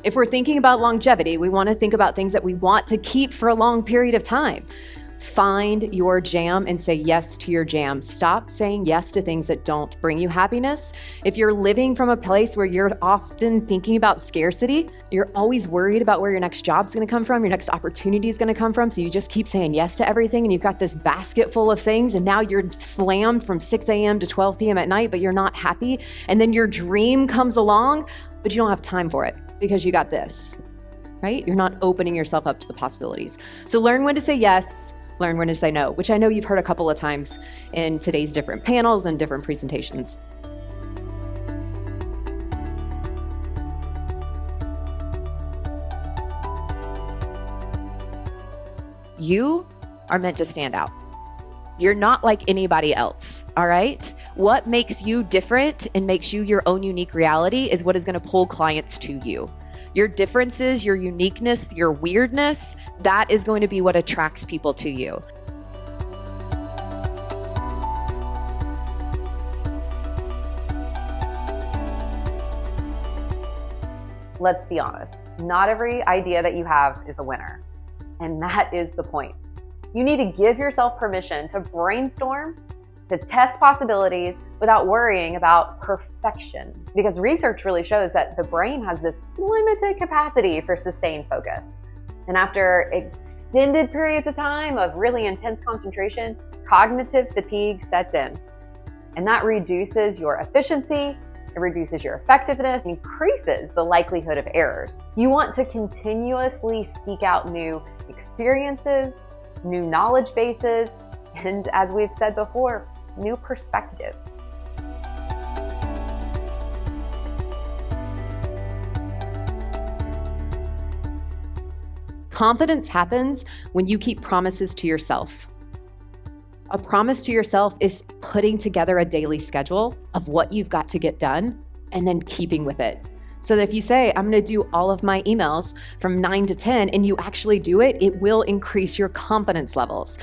If we're thinking about longevity, we want to think about things that we want to keep for a long period of time. Find your jam and say yes to your jam. Stop saying yes to things that don't bring you happiness. If you're living from a place where you're often thinking about scarcity, you're always worried about where your next job's going to come from, your next opportunity is going to come from, so you just keep saying yes to everything, and you've got this basket full of things, and now you're slammed from 6 a.m. to 12 p.m. at night, but you're not happy, and then your dream comes along, but you don't have time for it because you got this, right? You're not opening yourself up to the possibilities. So learn when to say yes, learn when to say no, which I know you've heard a couple of times in today's different panels and different presentations. You are meant to stand out. You're not like anybody else, all right? What makes you different and makes you your own unique reality is what is going to pull clients to you. Your differences, your uniqueness, your weirdness, that is going to be what attracts people to you. Let's be honest, not every idea that you have is a winner. And that is the point. You need to give yourself permission to brainstorm, to test possibilities without worrying about perfection. Because research really shows that the brain has this limited capacity for sustained focus. And after extended periods of time of really intense concentration, cognitive fatigue sets in. And that reduces your efficiency, it reduces your effectiveness, and increases the likelihood of errors. You want to continuously seek out new experiences, new knowledge bases, and as we've said before, new perspectives. Confidence happens when you keep promises to yourself. A promise to yourself is putting together a daily schedule of what you've got to get done and then keeping with it. So that if you say, I'm going to do all of my emails from 9 to 10, and you actually do it, it will increase your confidence levels.